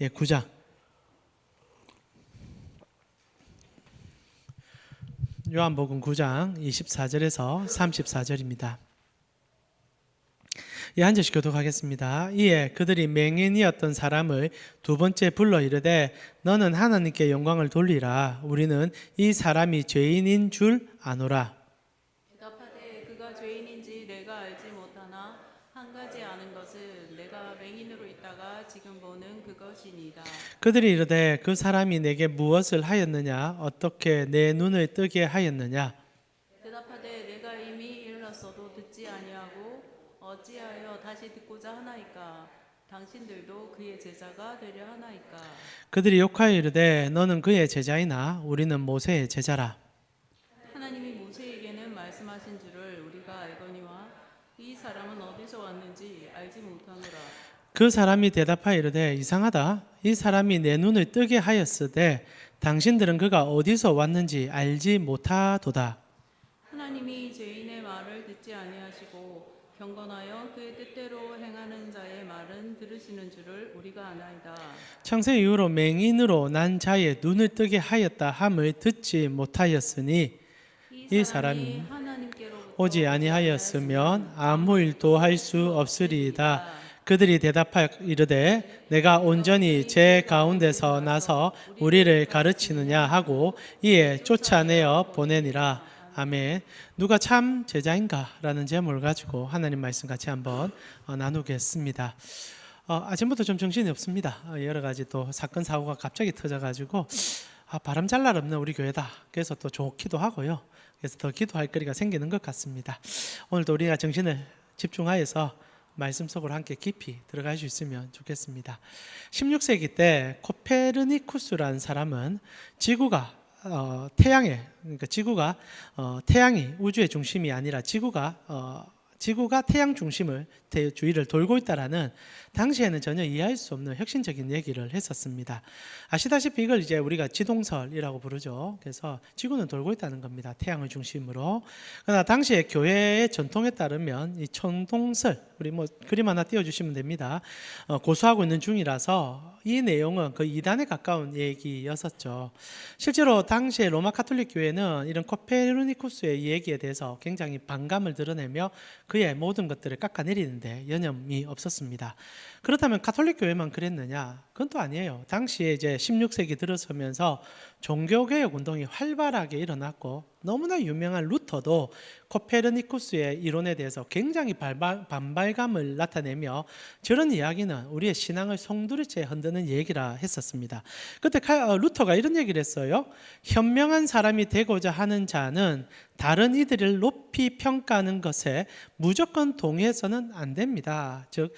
9장. 요한복음 9장 24절에서 34절입니다. 한 절씩 교독하겠습니다. 이에 그들이 맹인이었던 사람을 두 번째 불러 이르되 너는 하나님께 영광을 돌리라. 우리는 이 사람이 죄인인 줄 아노라. 대답하되 그가 죄인인지 내가 알지 못하나 한 가지 아는 것은 내가 맹인으로 있다가 지금 보는 그것이니이다. 그들이 이르되 그 사람이 내게 무엇을 하였느냐? 어떻게 내 눈을 뜨게 하였느냐? 대답하되 내가 이미 일렀어도 듣지 아니하고 어찌하여 다시 듣고자 하나이까? 당신들도 그의 제자가 되려 하나이까? 그들이 욕하여 이르되 너는 그의 제자이나 우리는 모세의 제자라. 하나님이 모세에게는 말씀하신 줄을 우리가 알거니와 이 사람은 어디서 왔는지 알지 못하노라. 그 사람이 대답하여 이르되 이상하다. 이 사람이 내 눈을 뜨게 하였으되 당신들은 그가 어디서 왔는지 알지 못하도다. 하나님이 죄인의 말을 듣지 아니하시고 경건하여 그의 뜻대로 행하는 자의 말은 들으시는 줄을 우리가 아나이다. 창세 이후로 맹인으로 난 자의 눈을 뜨게 하였다 함을 듣지 못하였으니 이 사람이 하나님께로부터 오지 아니하였으면 아무 일도 할 수 없으리이다. 그들이 대답하여 이르되 내가 온전히 제 가운데서 나서 우리를 가르치느냐 하고 이에 쫓아내어 보내니라. 아멘. 누가 참 제자인가? 라는 제목을 가지고 하나님 말씀 같이 한번 나누겠습니다. 아침부터 좀 정신이 없습니다. 여러 가지 또 사건 사고가 갑자기 터져가지고 바람 잘 날 없는 우리 교회다. 그래서 또 좋기도 하고요. 그래서 더 기도할 거리가 생기는 것 같습니다. 오늘도 우리가 정신을 집중하여서 말씀 속으로 함께 깊이 들어갈 수 있으면 좋겠습니다. 16세기 때 코페르니쿠스라는 사람은 지구가 태양이 우주의 중심이 아니라 지구가 태양 중심을 주위를 돌고 있다라는 당시에는 전혀 이해할 수 없는 혁신적인 얘기를 했었습니다. 아시다시피 이걸 이제 우리가 지동설이라고 부르죠. 그래서 지구는 돌고 있다는 겁니다. 태양을 중심으로. 그러나 당시에 교회의 전통에 따르면 이 천동설, 우리 그림 하나 띄워주시면 됩니다. 고수하고 있는 중이라서 이 내용은 거의 이단에 가까운 얘기였었죠. 실제로 당시에 로마 카톨릭 교회는 이런 코페르니쿠스의 얘기에 대해서 굉장히 반감을 드러내며 그의 모든 것들을 깎아내리는데 여념이 없었습니다. 그렇다면 카톨릭 교회만 그랬느냐? 그건 또 아니에요. 당시에 이제 16세기 들어서면서 종교개혁 운동이 활발하게 일어났고 너무나 유명한 루터도 코페르니쿠스의 이론에 대해서 굉장히 반발감을 나타내며 저런 이야기는 우리의 신앙을 송두리째 흔드는 얘기라 했었습니다. 그때 루터가 이런 얘기를 했어요. 현명한 사람이 되고자 하는 자는 다른 이들을 높이 평가하는 것에 무조건 동의해서는 안 됩니다. 즉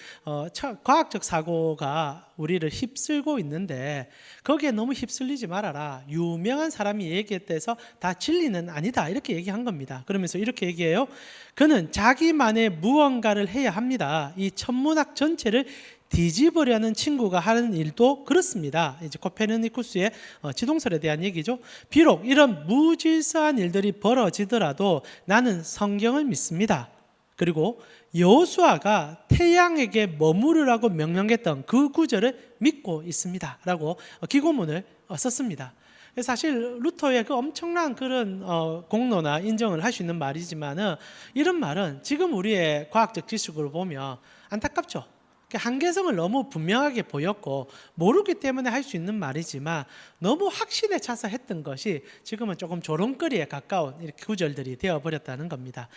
과학적 사고가 우리를 휩쓸고 있는데 거기에 너무 휩쓸리지 말아라. 유명한 사람이 얘기했대서 다 진리는 아니다. 이렇게 얘기한 겁니다. 그러면서 이렇게 얘기해요. 그는 자기만의 무언가를 해야 합니다. 이 천문학 전체를 뒤집으려는 친구가 하는 일도 그렇습니다. 이제 코페르니쿠스의 지동설에 대한 얘기죠. 비록 이런 무질서한 일들이 벌어지더라도 나는 성경을 믿습니다. 그리고 여호수아가 태양에게 머무르라고 명령했던 그 구절을 믿고 있습니다. 라고 기고문을 썼습니다. 사실 루터의 그 엄청난 그런 공로나 인정을 할 수 있는 말이지만은 이런 말은 지금 우리의 과학적 지식으로 보면 안타깝죠. 한계성을 너무 분명하게 보였고 모르기 때문에 할 수 있는 말이지만 너무 확신에 차서 했던 것이 지금은 조금 조롱거리에 가까운 이렇게 구절들이 되어버렸다는 겁니다.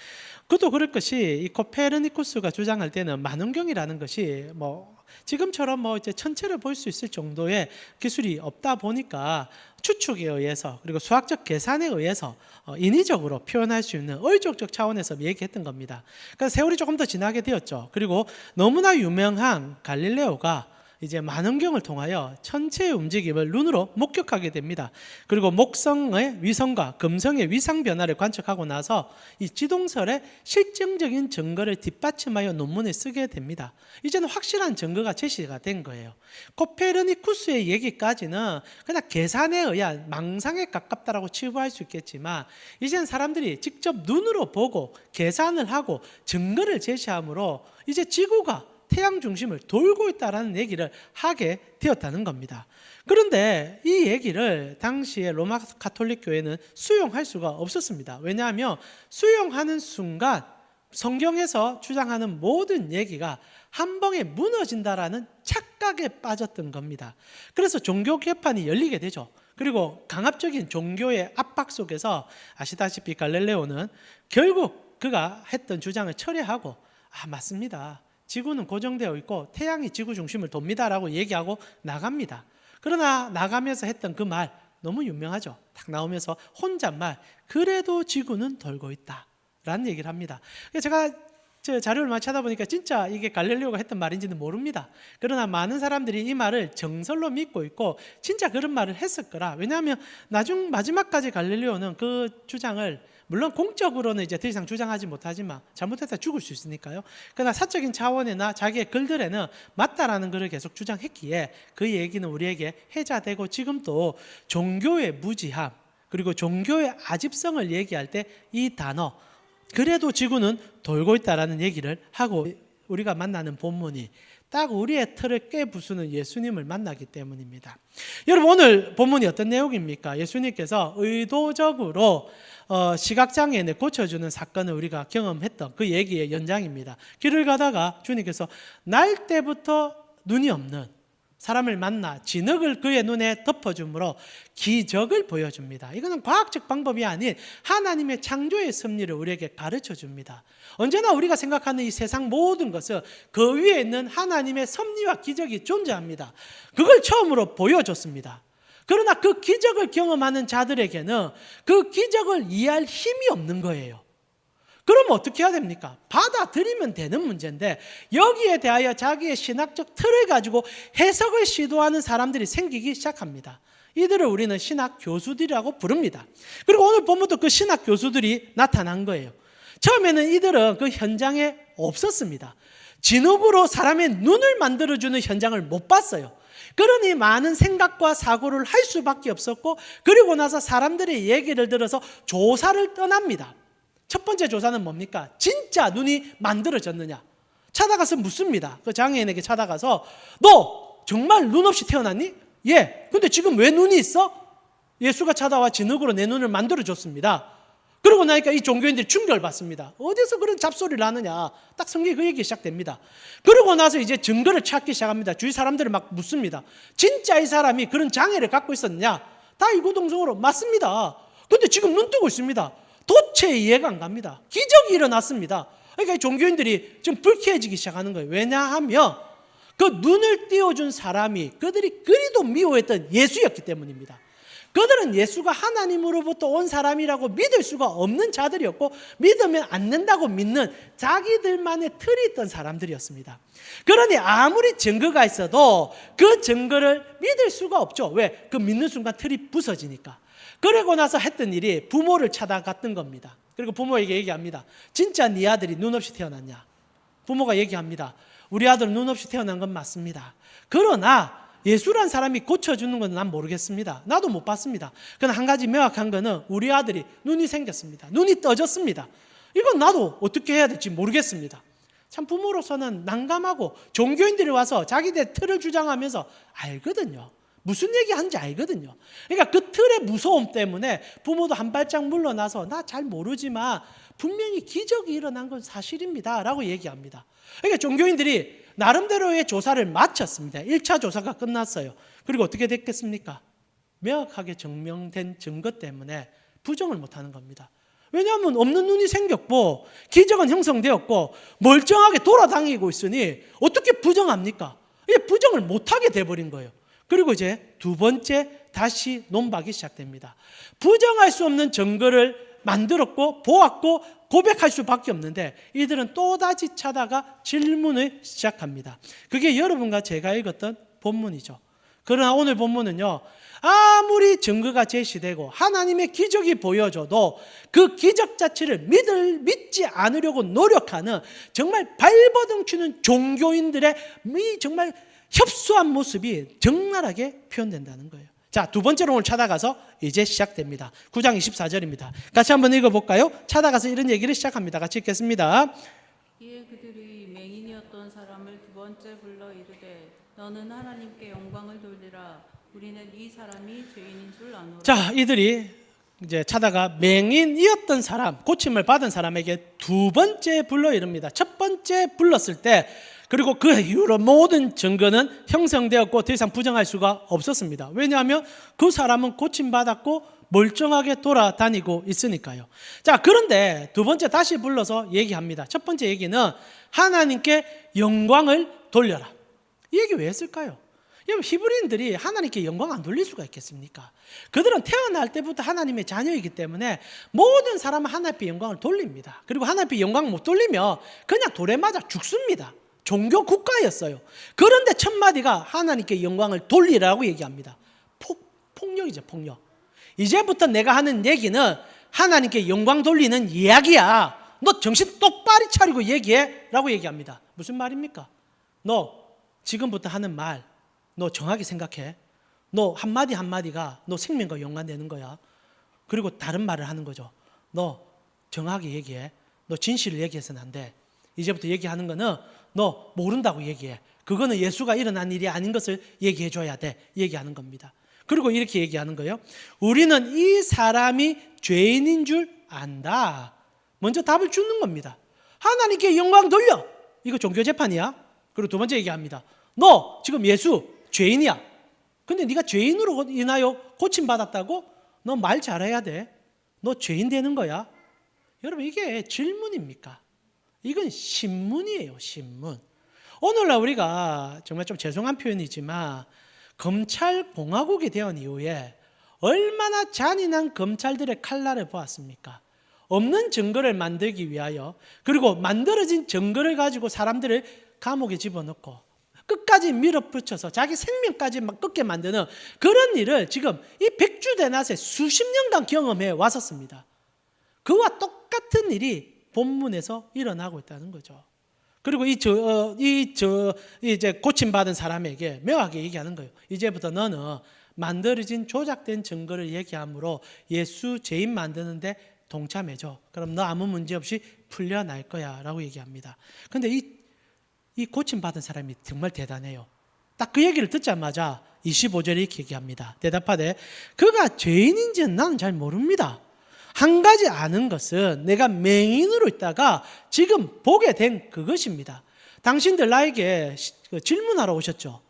그것도 그럴 것이 이 코페르니쿠스가 주장할 때는 만원경이라는 것이 지금처럼 이제 천체를 볼 수 있을 정도의 기술이 없다 보니까 추측에 의해서 그리고 수학적 계산에 의해서 인위적으로 표현할 수 있는 의족적 차원에서 얘기했던 겁니다. 그래서 세월이 조금 더 지나게 되었죠. 그리고 너무나 유명한 갈릴레오가 이제 만원경을 통하여 천체의 움직임을 눈으로 목격하게 됩니다. 그리고 목성의 위성과 금성의 위상 변화를 관측하고 나서 이 지동설의 실증적인 증거를 뒷받침하여 논문을 쓰게 됩니다. 이제는 확실한 증거가 제시가 된 거예요. 코페르니쿠스의 얘기까지는 그냥 계산에 의한 망상에 가깝다라고 치부할 수 있겠지만 이제는 사람들이 직접 눈으로 보고 계산을 하고 증거를 제시함으로 이제 지구가 태양 중심을 돌고 있다라는 얘기를 하게 되었다는 겁니다. 그런데 이 얘기를 당시에 로마 가톨릭 교회는 수용할 수가 없었습니다. 왜냐하면 수용하는 순간 성경에서 주장하는 모든 얘기가 한 방에 무너진다라는 착각에 빠졌던 겁니다. 그래서 종교 개판이 열리게 되죠. 그리고 강압적인 종교의 압박 속에서 아시다시피 갈릴레오는 결국 그가 했던 주장을 철회하고 맞습니다. 지구는 고정되어 있고 태양이 지구 중심을 돕니다라고 얘기하고 나갑니다. 그러나 나가면서 했던 그 말 너무 유명하죠. 딱 나오면서 혼잣말 그래도 지구는 돌고 있다 라는 얘기를 합니다. 제가 자료를 많이 찾아보니까 진짜 이게 갈릴레오가 했던 말인지는 모릅니다. 그러나 많은 사람들이 이 말을 정설로 믿고 있고 진짜 그런 말을 했을 거라. 왜냐하면 마지막까지 갈릴레오는 그 주장을 물론 공적으로는 이제 더 이상 주장하지 못하지만 잘못했다 죽을 수 있으니까요. 그러나 사적인 차원이나 자기의 글들에는 맞다라는 글을 계속 주장했기에 그 얘기는 우리에게 해자되고 지금도 종교의 무지함 그리고 종교의 아집성을 얘기할 때 이 단어 그래도 지구는 돌고 있다라는 얘기를 하고 우리가 만나는 본문이 딱 우리의 틀을 깨부수는 예수님을 만나기 때문입니다. 여러분 오늘 본문이 어떤 내용입니까? 예수님께서 의도적으로 시각장애인을 고쳐주는 사건을 우리가 경험했던 그 얘기의 연장입니다. 길을 가다가 주님께서 날 때부터 눈이 없는 사람을 만나 진흙을 그의 눈에 덮어줌으로 기적을 보여줍니다. 이거는 과학적 방법이 아닌 하나님의 창조의 섭리를 우리에게 가르쳐 줍니다. 언제나 우리가 생각하는 이 세상 모든 것은 그 위에 있는 하나님의 섭리와 기적이 존재합니다. 그걸 처음으로 보여줬습니다. 그러나 그 기적을 경험하는 자들에게는 그 기적을 이해할 힘이 없는 거예요. 그러면 어떻게 해야 됩니까? 받아들이면 되는 문제인데 여기에 대하여 자기의 신학적 틀을 가지고 해석을 시도하는 사람들이 생기기 시작합니다. 이들을 우리는 신학 교수들이라고 부릅니다. 그리고 오늘 본문도 그 신학 교수들이 나타난 거예요. 처음에는 이들은 그 현장에 없었습니다. 진흙으로 사람의 눈을 만들어주는 현장을 못 봤어요. 그러니 많은 생각과 사고를 할 수밖에 없었고 그리고 나서 사람들의 얘기를 들어서 조사를 떠납니다. 첫 번째 조사는 뭡니까? 진짜 눈이 만들어졌느냐? 찾아가서 묻습니다. 그 장애인에게 찾아가서 너 정말 눈 없이 태어났니? 예. 근데 지금 왜 눈이 있어? 예수가 찾아와 진흙으로 내 눈을 만들어줬습니다. 그러고 나니까 이 종교인들이 충격을 받습니다. 어디서 그런 잡소리를 하느냐? 딱 성경에 그 얘기 시작됩니다. 그러고 나서 이제 증거를 찾기 시작합니다. 주위 사람들을 막 묻습니다. 진짜 이 사람이 그런 장애를 갖고 있었느냐? 다 이구동성으로 맞습니다. 근데 지금 눈 뜨고 있습니다. 도체 이해가 안 갑니다. 기적이 일어났습니다. 그러니까 종교인들이 좀 불쾌해지기 시작하는 거예요. 왜냐하면 그 눈을 띄워준 사람이 그들이 그리도 미워했던 예수였기 때문입니다. 그들은 예수가 하나님으로부터 온 사람이라고 믿을 수가 없는 자들이었고 믿으면 안 된다고 믿는 자기들만의 틀이 있던 사람들이었습니다. 그러니 아무리 증거가 있어도 그 증거를 믿을 수가 없죠. 왜? 그 믿는 순간 틀이 부서지니까. 그러고 나서 했던 일이 부모를 찾아갔던 겁니다. 그리고 부모에게 얘기합니다. 진짜 네 아들이 눈 없이 태어났냐? 부모가 얘기합니다. 우리 아들은 눈 없이 태어난 건 맞습니다. 그러나 예수란 사람이 고쳐주는 건 난 모르겠습니다. 나도 못 봤습니다. 그러나 한 가지 명확한 거는 우리 아들이 눈이 생겼습니다. 눈이 떠졌습니다. 이건 나도 어떻게 해야 될지 모르겠습니다. 참 부모로서는 난감하고 종교인들이 와서 자기들 틀을 주장하면서 알거든요. 무슨 얘기하는지 알거든요. 그러니까 그 틀의 무서움 때문에 부모도 한 발짝 물러나서 나 잘 모르지만 분명히 기적이 일어난 건 사실입니다 라고 얘기합니다. 그러니까 종교인들이 나름대로의 조사를 마쳤습니다. 1차 조사가 끝났어요. 그리고 어떻게 됐겠습니까? 명확하게 증명된 증거 때문에 부정을 못하는 겁니다. 왜냐하면 없는 눈이 생겼고 기적은 형성되었고 멀쩡하게 돌아다니고 있으니 어떻게 부정합니까? 이게 부정을 못하게 돼버린 거예요. 그리고 이제 두 번째 다시 논박이 시작됩니다. 부정할 수 없는 증거를 만들었고 보았고 고백할 수밖에 없는데 이들은 또다시 찾아가 질문을 시작합니다. 그게 여러분과 제가 읽었던 본문이죠. 그러나 오늘 본문은요, 아무리 증거가 제시되고 하나님의 기적이 보여줘도 그 기적 자체를 믿지 않으려고 노력하는 정말 발버둥 치는 종교인들의 이 정말 협소한 모습이 적나라하게 표현된다는 거예요. 자, 두 번째로 오늘 찾아가서 이제 시작됩니다. 9장 24절입니다. 같이 한번 읽어볼까요? 찾아가서 이런 얘기를 시작합니다. 같이 읽겠습니다. 이에 그들이 맹인이었던 사람을 두 번째 불러 이르되 너는 하나님께 영광을 돌리라. 우리는 이 사람이 죄인인 줄 아노라. 자, 이들이 이제 차다가 맹인이었던 사람, 고침을 받은 사람에게 두 번째 불러 이릅니다. 첫 번째 불렀을 때, 그리고 그 이후로 모든 증거는 형성되었고 더 이상 부정할 수가 없었습니다. 왜냐하면 그 사람은 고침받았고 멀쩡하게 돌아다니고 있으니까요. 자, 그런데 두 번째 다시 불러서 얘기합니다. 첫 번째 얘기는 하나님께 영광을 돌려라. 이 얘기 왜 했을까요? 여러분, 히브리인들이 하나님께 영광 안 돌릴 수가 있겠습니까? 그들은 태어날 때부터 하나님의 자녀이기 때문에 모든 사람은 하나님께 영광을 돌립니다. 그리고 하나님께 영광 못 돌리면 그냥 돌에 맞아 죽습니다. 종교 국가였어요. 그런데 첫 마디가 하나님께 영광을 돌리라고 얘기합니다. 폭력이죠, 폭력. 이제부터 내가 하는 얘기는 하나님께 영광 돌리는 이야기야. 너 정신 똑바로 차리고 얘기해 라고 얘기합니다. 무슨 말입니까? 너 지금부터 하는 말 너 정확히 생각해. 너 한마디 한마디가 너 생명과 연관되는 거야. 그리고 다른 말을 하는 거죠. 너 정확히 얘기해. 너 진실을 얘기해서는 안 돼. 이제부터 얘기하는 거는 너 모른다고 얘기해. 그거는 예수가 일어난 일이 아닌 것을 얘기해 줘야 돼. 얘기하는 겁니다. 그리고 이렇게 얘기하는 거예요. 우리는 이 사람이 죄인인 줄 안다. 먼저 답을 주는 겁니다. 하나님께 영광 돌려. 이거 종교 재판이야. 그리고 두 번째 얘기합니다. 너 지금 예수 죄인이야. 근데 네가 죄인으로 인하여 고침받았다고? 너 말 잘해야 돼. 너 죄인 되는 거야. 여러분, 이게 질문입니까? 이건 신문이에요, 신문. 오늘날 우리가 정말 좀 죄송한 표현이지만 검찰공화국이 되은 이후에 얼마나 잔인한 검찰들의 칼날을 보았습니까? 없는 증거를 만들기 위하여, 그리고 만들어진 증거를 가지고 사람들을 감옥에 집어넣고 끝까지 밀어붙여서 자기 생명까지 막 끊게 만드는 그런 일을 지금 이 백주대낮에 수십 년간 경험해 왔었습니다. 그와 똑같은 일이 본문에서 일어나고 있다는 거죠. 그리고 이제 고침받은 사람에게 명확하게 얘기하는 거예요. 이제부터 너는 만들어진 조작된 증거를 얘기함으로 예수 죄인 만드는데 동참해줘. 그럼 너 아무 문제 없이 풀려날 거야 라고 얘기합니다. 그런데 이 고침받은 사람이 정말 대단해요. 딱 그 얘기를 듣자마자 25절에 이렇게 얘기합니다. 대답하되 그가 죄인인지는 나는 잘 모릅니다. 한 가지 아는 것은 내가 맹인으로 있다가 지금 보게 된 그것입니다. 당신들 나에게 질문하러 오셨죠?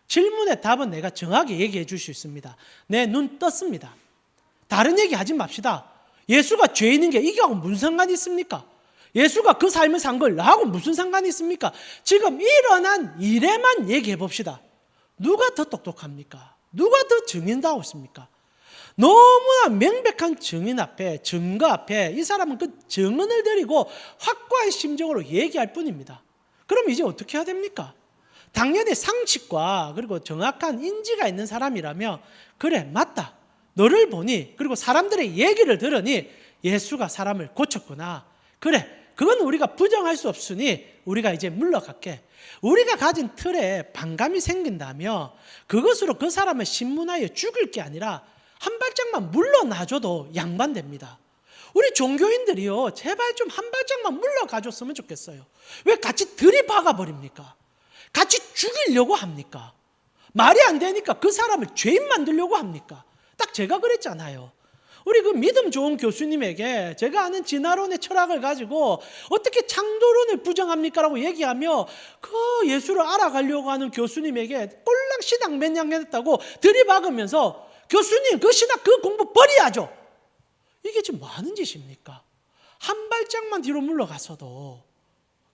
질문의 답은 내가 정확히 얘기해 줄 수 있습니다. 내 눈 떴습니다. 다른 얘기 하지 맙시다. 예수가 죄인인 게 이게하고 무슨 상관이 있습니까? 예수가 그 삶을 산 걸 나하고 무슨 상관이 있습니까? 지금 일어난 일에만 얘기해 봅시다. 누가 더 똑똑합니까? 누가 더 증인다고 있습니까? 너무나 명백한 증인 앞에, 증거 앞에 이 사람은 그 증언을 드리고 확고한 심정으로 얘기할 뿐입니다. 그럼 이제 어떻게 해야 됩니까? 당연히 상식과 그리고 정확한 인지가 있는 사람이라면 그래, 맞다. 너를 보니, 그리고 사람들의 얘기를 들으니 예수가 사람을 고쳤구나. 그래, 그건 우리가 부정할 수 없으니 우리가 이제 물러갈게. 우리가 가진 틀에 반감이 생긴다면 그것으로 그 사람을 신문하여 죽일 게 아니라 한 발짝만 물러나줘도 양반됩니다. 우리 종교인들이요, 제발 좀 한 발짝만 물러가줬으면 좋겠어요. 왜 같이 들이박아 버립니까? 같이 죽이려고 합니까? 말이 안 되니까 그 사람을 죄인 만들려고 합니까? 딱 제가 그랬잖아요. 우리 그 믿음 좋은 교수님에게 제가 아는 진화론의 철학을 가지고 어떻게 창조론을 부정합니까? 라고 얘기하며 그 예수를 알아가려고 하는 교수님에게 꼴랑 신앙 몇 년 했다고 들이박으면서 교수님 그 신학 그 공부 버려야죠. 이게 지금 뭐 하는 짓입니까? 한 발짝만 뒤로 물러가서도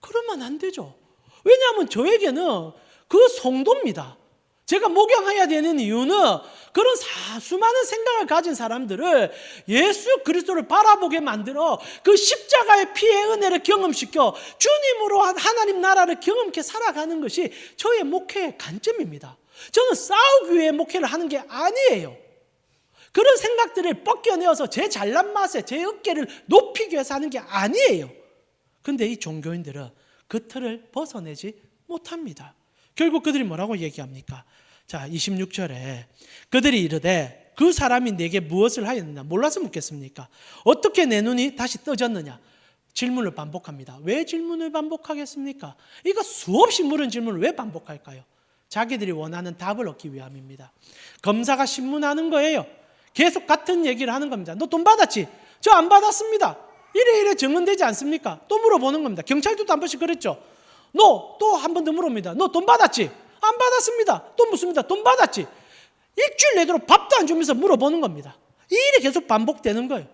그러면 안 되죠. 왜냐하면 저에게는 그 성도입니다. 제가 목양해야 되는 이유는 그런 수많은 생각을 가진 사람들을 예수 그리스도를 바라보게 만들어 그 십자가의 피의 은혜를 경험시켜 주님으로 하나님 나라를 경험케 살아가는 것이 저의 목회의 관점입니다. 저는 싸우기 위해 목회를 하는 게 아니에요. 그런 생각들을 벗겨내어서 제 잘난 맛에 제 어깨를 높이기 위해서 하는 게 아니에요. 그런데 이 종교인들은 그 틀을 벗어내지 못합니다. 결국 그들이 뭐라고 얘기합니까? 자, 26절에 그들이 이르되 그 사람이 내게 무엇을 하였느냐? 몰라서 묻겠습니까? 어떻게 내 눈이 다시 떠졌느냐? 질문을 반복합니다. 왜 질문을 반복하겠습니까? 이거 수없이 물은 질문을 왜 반복할까요? 자기들이 원하는 답을 얻기 위함입니다. 검사가 신문하는 거예요. 계속 같은 얘기를 하는 겁니다. 너 돈 받았지? 저 안 받았습니다. 이래 증언되지 않습니까? 또 물어보는 겁니다. 경찰도 한 번씩 그랬죠. 너 또 한 번 더 물어봅니다. 너 돈 받았지? 안 받았습니다. 또 묻습니다. 돈 받았지? 일주일 내도록 밥도 안 주면서 물어보는 겁니다. 이 일이 계속 반복되는 거예요.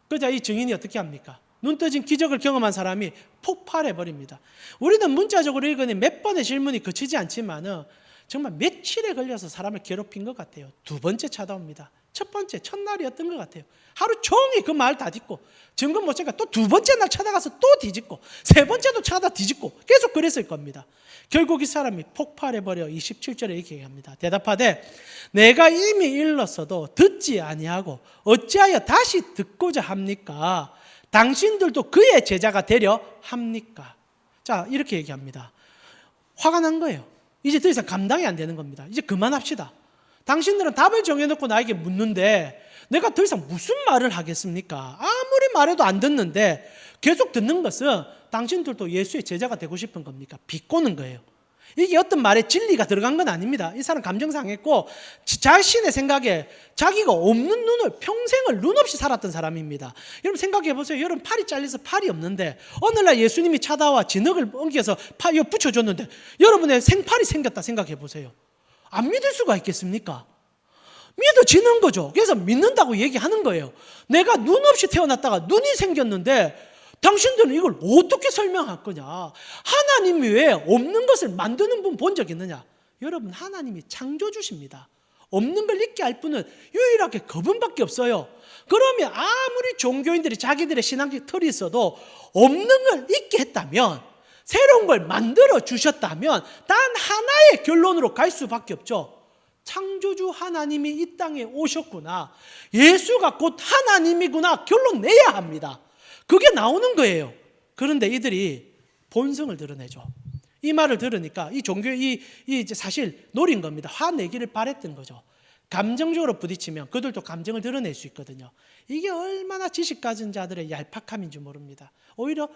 그러자 이 증인이 어떻게 합니까? 눈 떠진 기적을 경험한 사람이 폭발해버립니다. 우리는 문자적으로 읽으니 몇 번의 질문이 그치지 않지만은 정말 며칠에 걸려서 사람을 괴롭힌 것 같아요. 두 번째 찾아옵니다. 첫 번째, 첫날이었던 것 같아요. 하루 종일 그 말 다 뒤집고 증거 못 찾으니까 또 두 번째 날 찾아가서 또 뒤집고 세 번째도 찾아 뒤집고 계속 그랬을 겁니다. 결국 이 사람이 폭발해버려 27절에 이렇게 얘기합니다. 대답하되 내가 이미 일렀어도 듣지 아니하고 어찌하여 다시 듣고자 합니까? 당신들도 그의 제자가 되려 합니까? 자, 이렇게 얘기합니다. 화가 난 거예요. 이제 더 이상 감당이 안 되는 겁니다. 이제 그만합시다. 당신들은 답을 정해놓고 나에게 묻는데 내가 더 이상 무슨 말을 하겠습니까? 아무리 말해도 안 듣는데 계속 듣는 것은 당신들도 예수의 제자가 되고 싶은 겁니까? 비꼬는 거예요. 이게 어떤 말에 진리가 들어간 건 아닙니다. 이 사람 감정 상했고 자신의 생각에 자기가 없는 눈을 평생을 눈 없이 살았던 사람입니다. 여러분 생각해 보세요. 여러분 팔이 잘려서 팔이 없는데 오늘날 예수님이 찾아와 진흙을 엉겨서 팔 붙여줬는데 여러분의 생팔이 생겼다 생각해 보세요. 안 믿을 수가 있겠습니까? 믿어지는 거죠. 그래서 믿는다고 얘기하는 거예요. 내가 눈 없이 태어났다가 눈이 생겼는데 당신들은 이걸 어떻게 설명할 거냐? 하나님이 왜 없는 것을 만드는 분 본 적 있느냐? 여러분 하나님이 창조주십니다. 없는 걸 있게 할 분은 유일하게 그분밖에 없어요. 그러면 아무리 종교인들이 자기들의 신앙적 틀이 있어도 없는 걸 있게 했다면 새로운 걸 만들어 주셨다면 단 하나의 결론으로 갈 수밖에 없죠. 창조주 하나님이 이 땅에 오셨구나. 예수가 곧 하나님이구나. 결론 내야 합니다. 그게 나오는 거예요. 그런데 이들이 본성을 드러내죠. 이 말을 들으니까 이 종교의 이제 사실 노린 겁니다. 화내기를 바랬던 거죠. 감정적으로 부딪히면 그들도 감정을 드러낼 수 있거든요. 이게 얼마나 지식 가진 자들의 얄팍함인지 모릅니다. 오히려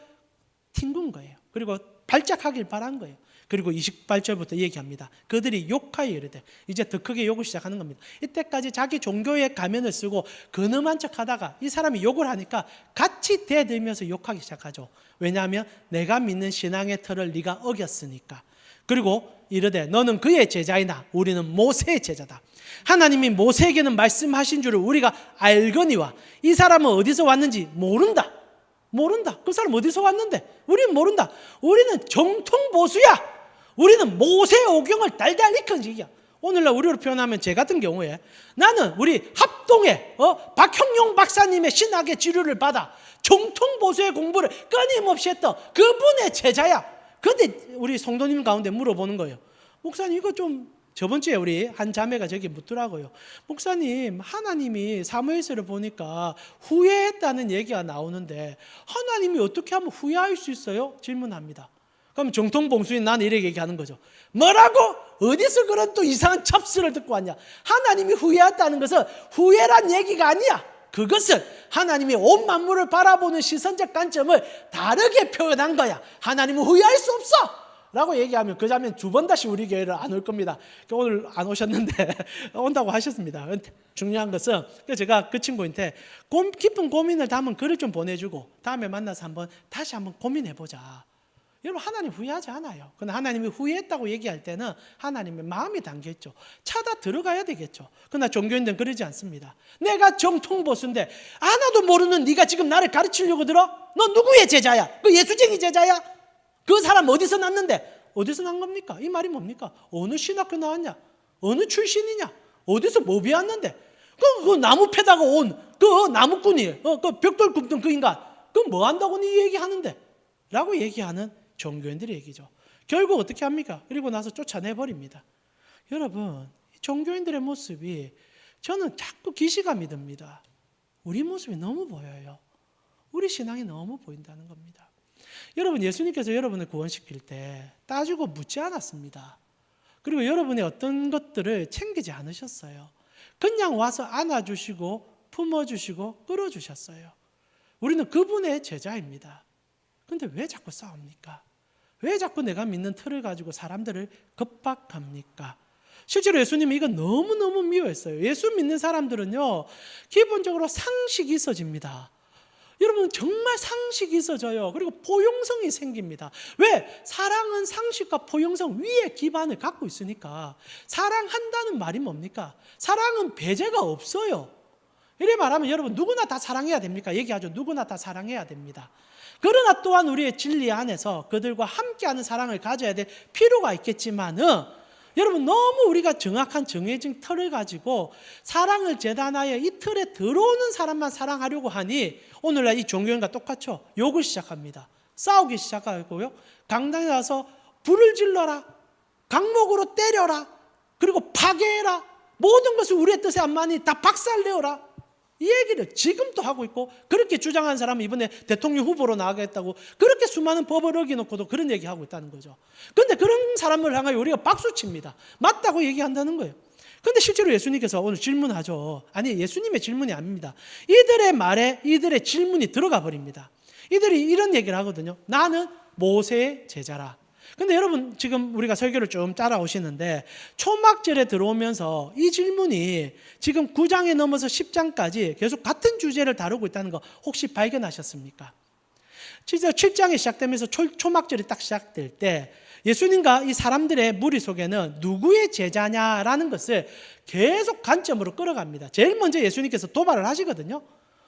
튕군 거예요. 그리고 발작하길 바란 거예요. 그리고 28절부터 얘기합니다. 그들이 욕하여 이르되 이제 더 크게 욕을 시작하는 겁니다. 이때까지 자기 종교의 가면을 쓰고 근엄한 척하다가 이 사람이 욕을 하니까 같이 대들면서 욕하기 시작하죠. 왜냐하면 내가 믿는 신앙의 틀을 네가 어겼으니까. 그리고 이르되 너는 그의 제자이나 우리는 모세의 제자다. 하나님이 모세에게는 말씀하신 줄을 우리가 알거니와 이 사람은 어디서 왔는지 모른다. 그 사람 어디서 왔는데? 우리는 모른다. 우리는 정통보수야. 우리는 모세 오경을 달달 익힌 직이야. 오늘날 우리로 표현하면 제 같은 경우에 나는 우리 합동의 박형용 박사님의 신학의 지류를 받아 정통보수의 공부를 끊임없이 했던 그분의 제자야. 그런데 우리 성도님 가운데 물어보는 거예요. 목사님 이거 좀 저번 주에 우리 한 자매가 저기 묻더라고요. 목사님 하나님이 사무엘서를 보니까 후회했다는 얘기가 나오는데 하나님이 어떻게 하면 후회할 수 있어요? 질문합니다. 그럼 정통봉수인 나는 이렇게 얘기하는 거죠. 뭐라고? 어디서 그런 또 이상한 찹스를 듣고 왔냐? 하나님이 후회했다는 것은 후회란 얘기가 아니야. 그것은 하나님이 온 만물을 바라보는 시선적 관점을 다르게 표현한 거야. 하나님은 후회할 수 없어 라고 얘기하면 그 자매는 두 번 다시 우리 교회를 안 올 겁니다. 오늘 안 오셨는데 온다고 하셨습니다. 중요한 것은 제가 그 친구한테 깊은 고민을 담은 글을 좀 보내주고 다음에 만나서 다시 한번 고민해보자. 여러분 하나님 후회하지 않아요. 그런데 하나님이 후회했다고 얘기할 때는 하나님의 마음이 담겨있죠. 찾아 들어가야 되겠죠. 그러나 종교인들은 그러지 않습니다. 내가 정통보수인데 하나도 모르는 네가 지금 나를 가르치려고 들어? 너 누구의 제자야? 그 예수쟁이 제자야? 그 사람 어디서 났는데? 어디서 난 겁니까? 이 말이 뭡니까? 어느 신학교 나왔냐? 어느 출신이냐? 어디서 뭐 배웠는데? 그 나무 패다가 온 그 나무꾼이 그 벽돌 굽던 그 인간 그 뭐 한다고 네 얘기하는데? 라고 얘기하는 종교인들의 얘기죠. 결국 어떻게 합니까? 그리고 나서 쫓아내버립니다. 여러분 종교인들의 모습이 저는 자꾸 기시감이 듭니다. 우리 모습이 너무 보여요. 우리 신앙이 너무 보인다는 겁니다. 여러분 예수님께서 여러분을 구원시킬 때 따지고 묻지 않았습니다. 그리고 여러분의 어떤 것들을 챙기지 않으셨어요. 그냥 와서 안아주시고 품어주시고 끌어주셨어요. 우리는 그분의 제자입니다. 근데 왜 자꾸 싸웁니까? 왜 자꾸 내가 믿는 틀을 가지고 사람들을 겁박합니까? 실제로 예수님이 이거 너무너무 미워했어요. 예수 믿는 사람들은요, 기본적으로 상식이 있어집니다. 여러분, 정말 상식이 있어져요. 그리고 포용성이 생깁니다. 왜? 사랑은 상식과 포용성 위에 기반을 갖고 있으니까. 사랑한다는 말이 뭡니까? 사랑은 배제가 없어요. 이래 말하면 여러분, 누구나 다 사랑해야 됩니까? 얘기하죠. 누구나 다 사랑해야 됩니다. 그러나 또한 우리의 진리 안에서 그들과 함께하는 사랑을 가져야 될 필요가 있겠지만은, 여러분, 너무 우리가 정확한 정해진 틀을 가지고 사랑을 재단하여 이 틀에 들어오는 사람만 사랑하려고 하니 오늘날 이 종교인과 똑같죠. 욕을 시작합니다. 싸우기 시작하고요. 강당에 가서 불을 질러라, 강목으로 때려라, 그리고 파괴해라, 모든 것을 우리의 뜻에 안 맞으니 다 박살내어라, 이 얘기를 지금도 하고 있고, 그렇게 주장한 사람은 이번에 대통령 후보로 나가겠다고 그렇게 수많은 법을 어기놓고도 그런 얘기하고 있다는 거죠. 그런데 그런 사람을 향하여 우리가 박수칩니다. 맞다고 얘기한다는 거예요. 그런데 실제로 예수님께서 오늘 질문하죠. 아니, 예수님의 질문이 아닙니다. 이들의 말에 이들의 질문이 들어가 버립니다. 이들이 이런 얘기를 하거든요. 나는 모세의 제자라. 근데 여러분, 지금 우리가 설교를 좀 따라오시는데 초막절에 들어오면서 이 질문이 지금 9장에 넘어서 10장까지 계속 같은 주제를 다루고 있다는 거 혹시 발견하셨습니까? 진짜 7장이 시작되면서 초막절이 딱 시작될 때 예수님과 이 사람들의 무리 속에는 누구의 제자냐라는 것을 계속 관점으로 끌어갑니다. 제일 먼저 예수님께서 도발을 하시거든요.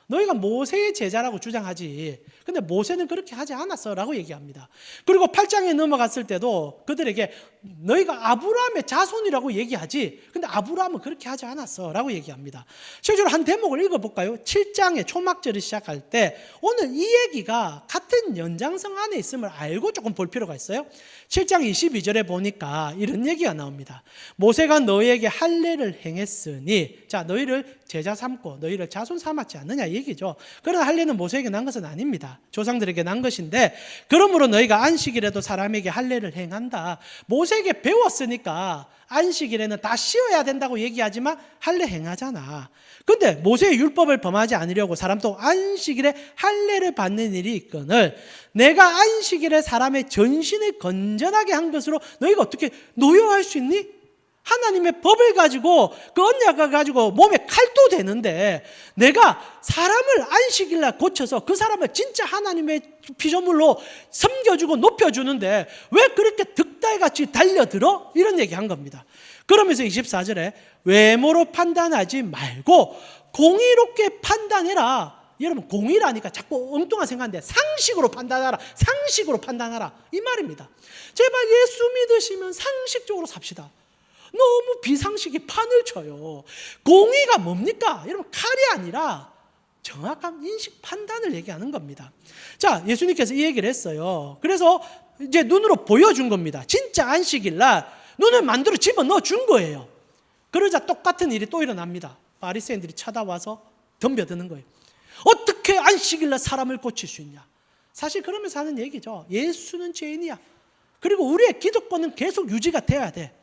너희가 모세의 제자라고 주장하지, 근데 모세는 그렇게 하지 않았어 라고 얘기합니다. 그리고 8장에 넘어갔을 때도 그들에게 너희가 아브라함의 자손이라고 얘기하지, 근데 아브라함은 그렇게 하지 않았어 라고 얘기합니다. 실제로 한 대목을 읽어볼까요? 7장에 초막절을 시작할 때 오늘 이 얘기가 같은 연장성 안에 있음을 알고 조금 볼 필요가 있어요. 7장 22절에 보니까 이런 얘기가 나옵니다. 모세가 너희에게 할례를 행했으니, 자, 너희를 제자 삼고 너희를 자손 삼았지 않느냐 얘기죠. 그러나 할례는 모세에게 난 것은 아닙니다. 조상들에게 난 것인데, 그러므로 너희가 안식일에도 사람에게 할례를 행한다. 모세에게 배웠으니까 안식일에는 다 쉬어야 된다고 얘기하지만 할례 행하잖아. 근데 모세의 율법을 범하지 않으려고 사람도 안식일에 할례를 받는 일이 있거늘 내가 안식일에 사람의 전신을 건전하게 한 것으로 너희가 어떻게 노여할 수 있니? 하나님의 법을 가지고 그 언약을 가지고 몸에 칼도 되는데 내가 사람을 안식일날 고쳐서 그 사람을 진짜 하나님의 피조물로 섬겨주고 높여주는데 왜 그렇게 득달같이 달려들어? 이런 얘기한 겁니다. 그러면서 24절에 외모로 판단하지 말고 공의롭게 판단해라. 여러분, 공의라니까 자꾸 엉뚱한 생각인데 상식으로 판단하라, 상식으로 판단하라, 이 말입니다. 제발 예수 믿으시면 상식적으로 삽시다. 너무 비상식이 판을 쳐요. 공의가 뭡니까? 여러분, 칼이 아니라 정확한 인식 판단을 얘기하는 겁니다. 자, 예수님께서 이 얘기를 했어요. 그래서 이제 눈으로 보여준 겁니다. 진짜 안식일 날 눈을 만들어 집어넣어 준 거예요. 그러자 똑같은 일이 또 일어납니다. 바리새인들이 찾아와서 덤벼드는 거예요. 어떻게 안식일 날 사람을 고칠 수 있냐? 사실 그러면서 하는 얘기죠. 예수는 죄인이야. 그리고 우리의 기득권은 계속 유지가 돼야 돼.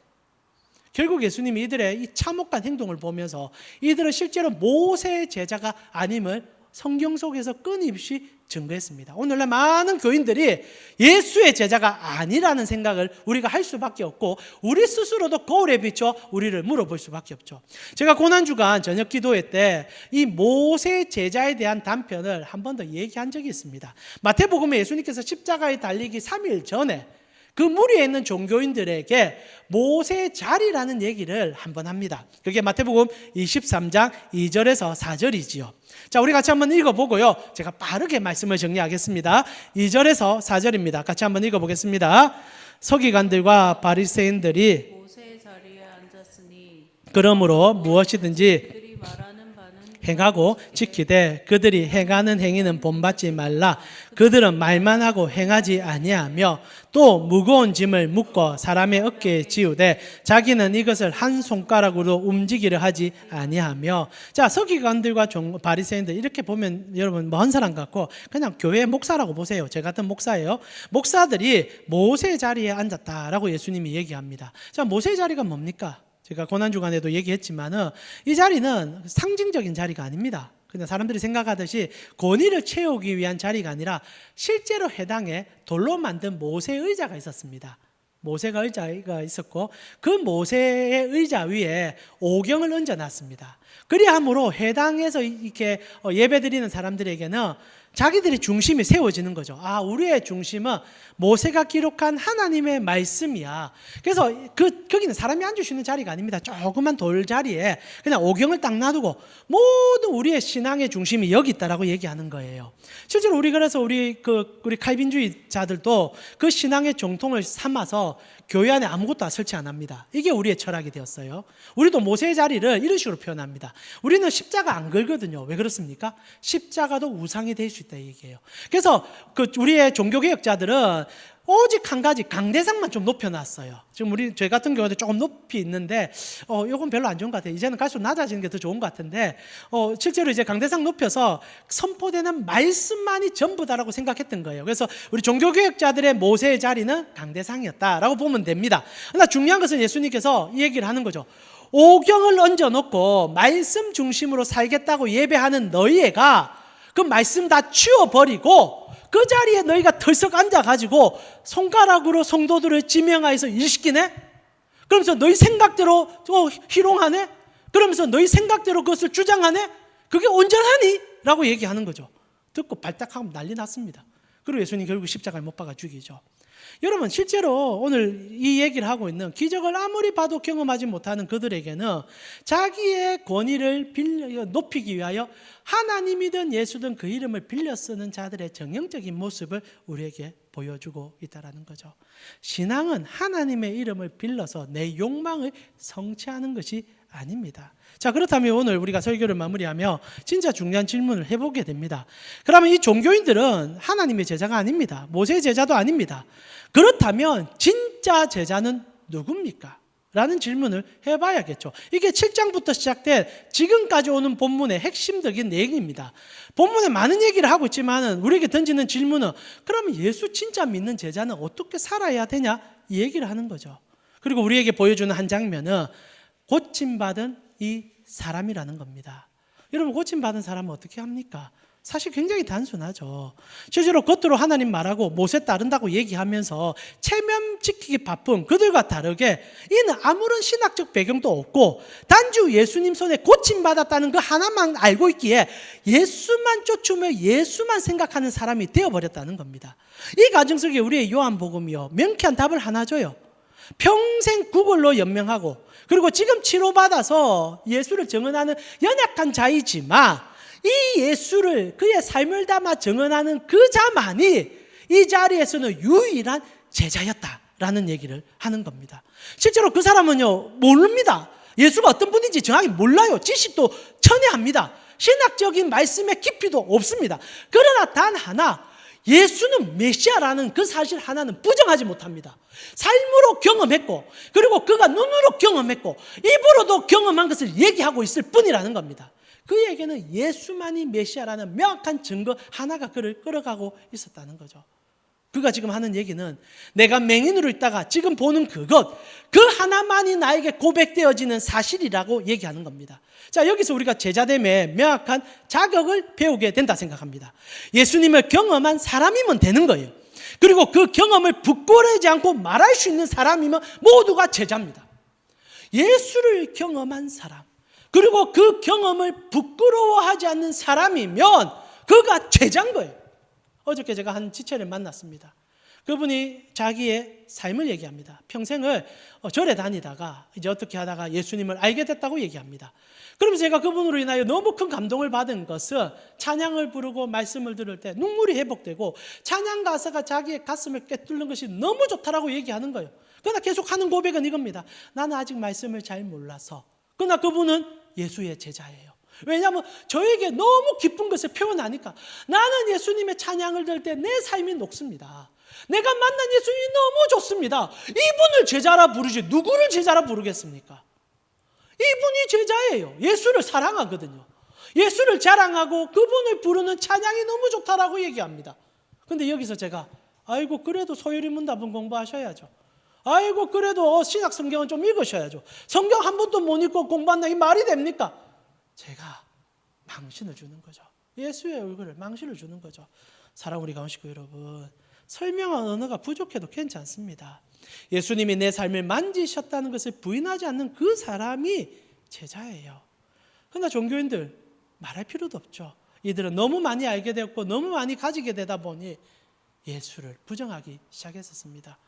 결국 예수님이 이들의 이 참혹한 행동을 보면서 이들은 실제로 모세의 제자가 아님을 성경 속에서 끊임없이 증거했습니다. 오늘날 많은 교인들이 예수의 제자가 아니라는 생각을 우리가 할 수밖에 없고 우리 스스로도 거울에 비춰 우리를 물어볼 수밖에 없죠. 제가 고난주간 저녁 기도회 때 이 모세 제자에 대한 단편을 한 번 더 얘기한 적이 있습니다. 마태복음에 예수님께서 십자가에 달리기 3일 전에 그 무리에 있는 종교인들에게 모세의 자리라는 얘기를 한번 합니다. 그게 마태복음 23장 2절에서 4절이지요. 자, 우리 같이 한번 읽어보고요. 제가 빠르게 말씀을 정리하겠습니다. 2절에서 4절입니다. 같이 한번 읽어보겠습니다. 서기관들과 바리새인들이 모세의 자리에 앉았으니 그러므로 무엇이든지 그들이 말하는 바는 행하고 지키되 그들이 행하는 행위는 본받지 말라. 그들은 말만 하고 행하지 아니하며 또 무거운 짐을 묶어 사람의 어깨에 지우되 자기는 이것을 한 손가락으로 움직이려 하지 아니하며. 자, 서기관들과 바리새인들 이렇게 보면 여러분 먼 사람 같고 그냥 교회 목사라고 보세요. 제 같은 목사예요. 목사들이 모세 자리에 앉았다라고 예수님이 얘기합니다. 자, 모세 자리가 뭡니까? 제가 고난주간에도 얘기했지만은 이 자리는 상징적인 자리가 아닙니다. 그냥 사람들이 생각하듯이 권위를 채우기 위한 자리가 아니라 실제로 해당에 돌로 만든 모세 의자가 있었습니다. 모세가 의자가 있었고 그 모세의 의자 위에 오경을 얹어놨습니다. 그리함으로 해당에서 이렇게 예배드리는 사람들에게는 자기들의 중심이 세워지는 거죠. 아, 우리의 중심은 모세가 기록한 하나님의 말씀이야. 그래서 거기는 사람이 앉을 수 있는 자리가 아닙니다. 조그만 돌 자리에 그냥 오경을 딱 놔두고 모든 우리의 신앙의 중심이 여기 있다라고 얘기하는 거예요. 실제로 그래서 우리 칼빈주의자들도 그 신앙의 정통을 삼아서 교회 안에 아무것도 설치 안 합니다. 이게 우리의 철학이 되었어요. 우리도 모세의 자리를 이런 식으로 표현합니다. 우리는 십자가 안 걸거든요. 왜 그렇습니까? 십자가도 우상이 될 수 있다 이 얘기예요. 그래서 우리의 종교개혁자들은 오직 한 가지 강대상만 좀 높여놨어요. 지금 저희 같은 경우도 조금 높이 있는데 이건 별로 안 좋은 것 같아요. 이제는 갈수록 낮아지는 게 더 좋은 것 같은데 실제로 이제 강대상 높여서 선포되는 말씀만이 전부다라고 생각했던 거예요. 그래서 우리 종교개혁자들의 모세의 자리는 강대상이었다라고 보면 됩니다. 그러나 중요한 것은 예수님께서 이 얘기를 하는 거죠. 오경을 얹어놓고 말씀 중심으로 살겠다고 예배하는 너희가 그 말씀 다 치워버리고 그 자리에 너희가 털썩 앉아가지고 손가락으로 성도들을 지명하여서 일시키네? 그러면서 너희 생각대로 희롱하네? 그러면서 너희 생각대로 그것을 주장하네? 그게 온전하니? 라고 얘기하는 거죠. 듣고 발딱하면 난리 났습니다. 그리고 예수님 결국 십자가에 못 박아 죽이죠. 여러분, 실제로 오늘 이 얘기를 하고 있는 기적을 아무리 봐도 경험하지 못하는 그들에게는 자기의 권위를 높이기 위하여 하나님이든 예수든 그 이름을 빌려 쓰는 자들의 정형적인 모습을 우리에게 보여주고 있다는 거죠. 신앙은 하나님의 이름을 빌려서 내 욕망을 성취하는 것이 아닙니다. 자, 그렇다면 오늘 우리가 설교를 마무리하며 진짜 중요한 질문을 해보게 됩니다. 그러면 이 종교인들은 하나님의 제자가 아닙니다. 모세의 제자도 아닙니다. 그렇다면 진짜 제자는 누굽니까? 라는 질문을 해봐야겠죠. 이게 7장부터 시작된 지금까지 오는 본문의 핵심적인 내용입니다. 본문에 많은 얘기를 하고 있지만 우리에게 던지는 질문은 그러면 예수 진짜 믿는 제자는 어떻게 살아야 되냐? 이 얘기를 하는 거죠. 그리고 우리에게 보여주는 한 장면은 고침받은 이 사람이라는 겁니다. 여러분, 고침받은 사람은 어떻게 합니까? 사실 굉장히 단순하죠. 실제로 겉으로 하나님 말하고 모세 따른다고 얘기하면서 체면 지키기 바쁜 그들과 다르게 이는 아무런 신학적 배경도 없고 단지 예수님 손에 고침받았다는 그 하나만 알고 있기에 예수만 쫓으며 예수만 생각하는 사람이 되어버렸다는 겁니다. 이 가정 속에 우리의 요한복음이요, 명쾌한 답을 하나 줘요. 평생 구걸로 연명하고 그리고 지금 치료받아서 예수를 증언하는 연약한 자이지만 이 예수를 그의 삶을 담아 증언하는 그 자만이 이 자리에서는 유일한 제자였다라는 얘기를 하는 겁니다. 실제로 그 사람은요, 모릅니다. 예수가 어떤 분인지 정확히 몰라요. 지식도 천외합니다. 신학적인 말씀의 깊이도 없습니다. 그러나 단 하나, 예수는 메시아라는 그 사실 하나는 부정하지 못합니다. 삶으로 경험했고 그리고 그가 눈으로 경험했고 입으로도 경험한 것을 얘기하고 있을 뿐이라는 겁니다. 그에게는 예수만이 메시아라는 명확한 증거 하나가 그를 끌어가고 있었다는 거죠. 그가 지금 하는 얘기는 내가 맹인으로 있다가 지금 보는 그것, 그 하나만이 나에게 고백되어지는 사실이라고 얘기하는 겁니다. 자, 여기서 우리가 제자됨의 명확한 자격을 배우게 된다 생각합니다. 예수님을 경험한 사람이면 되는 거예요. 그리고 그 경험을 부끄러워하지 않고 말할 수 있는 사람이면 모두가 제자입니다. 예수를 경험한 사람, 그리고 그 경험을 부끄러워하지 않는 사람이면 그가 제자인 거예요. 어저께 제가 한 지체를 만났습니다. 그분이 자기의 삶을 얘기합니다. 평생을 절에 다니다가 이제 어떻게 하다가 예수님을 알게 됐다고 얘기합니다. 그러면서 제가 그분으로 인하여 너무 큰 감동을 받은 것은 찬양을 부르고 말씀을 들을 때 눈물이 회복되고 찬양 가사가 자기의 가슴을 꿰뚫는 것이 너무 좋다라고 얘기하는 거예요. 그러나 계속 하는 고백은 이겁니다. 나는 아직 말씀을 잘 몰라서. 그러나 그분은 예수의 제자예요. 왜냐하면 저에게 너무 기쁜 것을 표현하니까 나는 예수님의 찬양을 들을 때 내 삶이 녹습니다. 내가 만난 예수님이 너무 좋습니다. 이분을 제자라 부르지 누구를 제자라 부르겠습니까? 이분이 제자예요. 예수를 사랑하거든요. 예수를 자랑하고 그분을 부르는 찬양이 너무 좋다라고 얘기합니다. 근데 여기서 제가 아이고 그래도 소유리 문답은 공부하셔야죠. 아이고 그래도 신약 성경은 좀 읽으셔야죠. 성경 한 번도 못 읽고 공부한다 이 말이 됩니까? 제가 망신을 주는 거죠. 예수의 얼굴을 망신을 주는 거죠. 사랑 우리 가운식구 여러분, 설명한 언어가 부족해도 괜찮습니다. 예수님이 내 삶을 만지셨다는 것을 부인하지 않는 그 사람이 제자예요. 그러나 종교인들 말할 필요도 없죠. 이들은 너무 많이 알게 되었고 너무 많이 가지게 되다 보니 예수를 부정하기 시작했었습니다.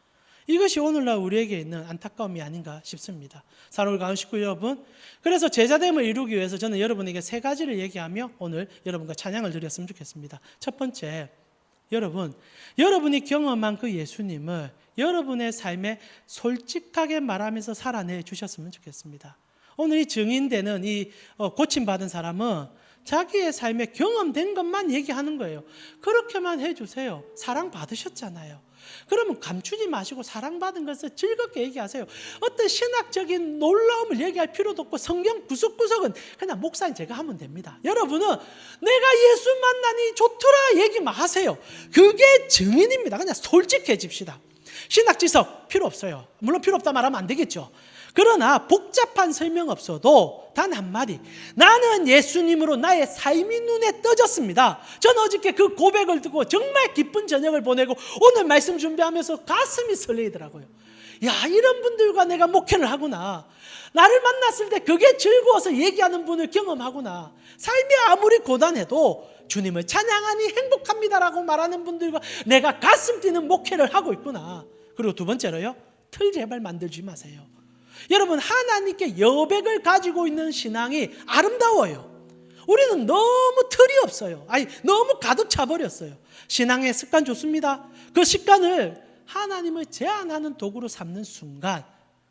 이것이 오늘날 우리에게 있는 안타까움이 아닌가 싶습니다. 사랑하는 가운식구 여러분, 그래서 제자됨을 이루기 위해서 저는 여러분에게 세 가지를 얘기하며 오늘 여러분과 찬양을 드렸으면 좋겠습니다. 첫 번째, 여러분이 경험한 그 예수님을 여러분의 삶에 솔직하게 말하면서 살아내 주셨으면 좋겠습니다. 오늘 이 증인되는 이 고침받은 사람은 자기의 삶에 경험된 것만 얘기하는 거예요. 그렇게만 해주세요. 사랑받으셨잖아요. 그러면 감추지 마시고 사랑받은 것을 즐겁게 얘기하세요. 어떤 신학적인 놀라움을 얘기할 필요도 없고 성경 구석구석은 그냥 목사님 제가 하면 됩니다. 여러분은 내가 예수 만나니 좋더라 얘기만 하세요. 그게 증인입니다. 그냥 솔직해집시다. 신학지석 필요 없어요. 물론 필요 없다 말하면 안 되겠죠. 그러나 복잡한 설명 없어도 단 한마디, 나는 예수님으로 나의 삶이 눈에 떠졌습니다. 저는 어저께 그 고백을 듣고 정말 기쁜 저녁을 보내고 오늘 말씀 준비하면서 가슴이 설레더라고요. 야, 이런 분들과 내가 목회를 하구나. 나를 만났을 때 그게 즐거워서 얘기하는 분을 경험하구나. 삶이 아무리 고단해도 주님을 찬양하니 행복합니다라고 말하는 분들과 내가 가슴 뛰는 목회를 하고 있구나. 그리고 두 번째로요, 틀 제발 만들지 마세요. 여러분, 하나님께 여백을 가지고 있는 신앙이 아름다워요. 우리는 너무 틀이 없어요. 너무 가득 차버렸어요. 신앙의 습관 좋습니다. 그 습관을 하나님을 제한하는 도구로 삼는 순간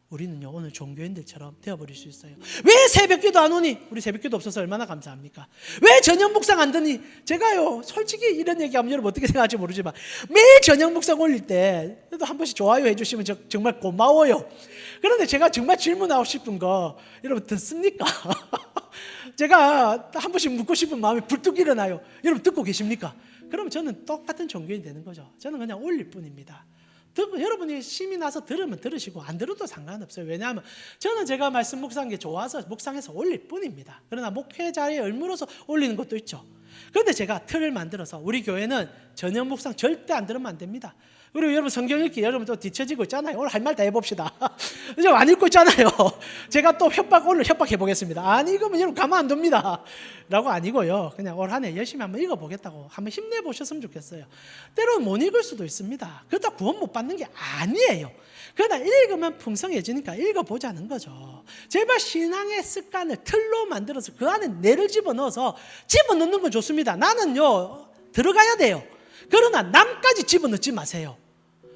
우리는요, 오늘 종교인들처럼 되어버릴 수 있어요. 왜 새벽기도 안 오니? 우리 새벽기도 없어서 얼마나 감사합니까? 왜 저녁 묵상 안 드니? 제가요, 솔직히 이런 얘기하면 여러분 어떻게 생각할지 모르지만 매일 저녁 묵상 올릴 때 그래도 한 번씩 좋아요 해주시면 정말 고마워요. 그런데 제가 정말 질문하고 싶은 거 여러분 듣습니까? 제가 한 번씩 묻고 싶은 마음이 불뚝 일어나요. 여러분 듣고 계십니까? 그럼 저는 똑같은 종교인이 되는 거죠. 저는 그냥 올릴 뿐입니다. 여러분이 심이 나서 들으면 들으시고 안 들어도 상관없어요. 왜냐하면 저는 제가 말씀 묵상한 게 좋아서 묵상해서 올릴 뿐입니다. 그러나 목회 자리에 얼물어서 올리는 것도 있죠. 그런데 제가 틀을 만들어서 우리 교회는 저녁 묵상 절대 안 들으면 안 됩니다. 그리고 여러분 성경 읽기 여러분 또 뒤처지고 있잖아요. 오늘 할 말 다 해봅시다. 이제 안 읽고 있잖아요. 제가 또 오늘 협박해 보겠습니다. 안 읽으면 여러분 가만 안 둡니다 라고 아니고요, 그냥 올 한 해 열심히 한번 읽어보겠다고 한번 힘내보셨으면 좋겠어요. 때로는 못 읽을 수도 있습니다. 그렇다고 구원 못 받는 게 아니에요. 그러나 읽으면 풍성해지니까 읽어보자는 거죠. 제발 신앙의 습관을 틀로 만들어서 그 안에 내를 집어넣어서 집어넣는 건 좋습니다. 나는요 들어가야 돼요. 그러나 남까지 집어넣지 마세요.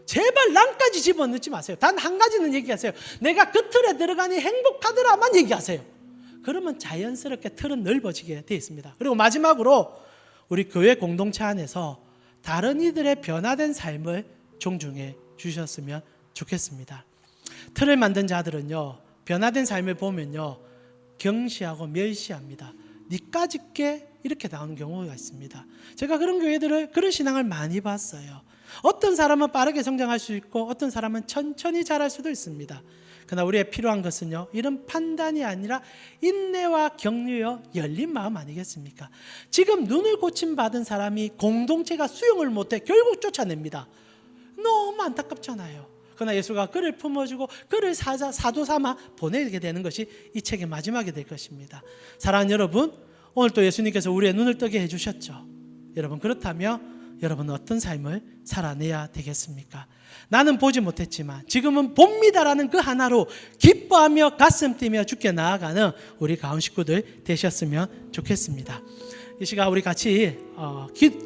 제발 남까지 집어넣지 마세요. 단 한 가지는 얘기하세요. 내가 그 틀에 들어가니 행복하더라만 얘기하세요. 그러면 자연스럽게 틀은 넓어지게 되어 있습니다. 그리고 마지막으로 우리 교회 공동체 안에서 다른 이들의 변화된 삶을 존중해 주셨으면 좋겠습니다. 틀을 만든 자들은요, 변화된 삶을 보면요 경시하고 멸시합니다. 니까짓 게 이렇게 나오는 경우가 있습니다. 제가 그런 교회들을, 그런 신앙을 많이 봤어요. 어떤 사람은 빠르게 성장할 수 있고 어떤 사람은 천천히 자랄 수도 있습니다. 그러나 우리의 필요한 것은요, 이런 판단이 아니라 인내와 격려와 열린 마음 아니겠습니까? 지금 눈을 고침받은 사람이 공동체가 수용을 못해 결국 쫓아냅니다. 너무 안타깝잖아요. 그러나 예수가 그를 품어주고 그를 사도 삼아 보내게 되는 것이 이 책의 마지막이 될 것입니다. 사랑하는 여러분, 오늘 또 예수님께서 우리의 눈을 뜨게 해주셨죠. 여러분, 그렇다면 여러분은 어떤 삶을 살아내야 되겠습니까? 나는 보지 못했지만 지금은 봅니다라는 그 하나로 기뻐하며 가슴 뛰며 주께 나아가는 우리 가운 식구들 되셨으면 좋겠습니다. 이 시간 우리 같이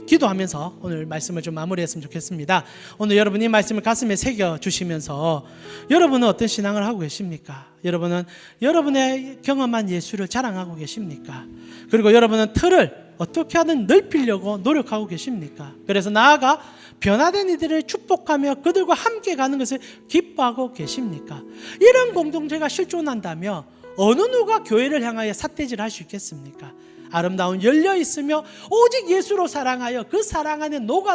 기도하면서 오늘 말씀을 좀 마무리했으면 좋겠습니다. 오늘 여러분이 말씀을 가슴에 새겨주시면서 여러분은 어떤 신앙을 하고 계십니까? 여러분은 여러분의 경험한 예수를 자랑하고 계십니까? 그리고 여러분은 틀을 어떻게 하든 넓히려고 노력하고 계십니까? 그래서 나아가 변화된 이들을 축복하며 그들과 함께 가는 것을 기뻐하고 계십니까? 이런 공동체가 실존한다면 어느 누가 교회를 향하여 삿대질할 수 있겠습니까? 아름다운 열려 있으며 오직 예수로 사랑하여 그 사랑 안에 녹아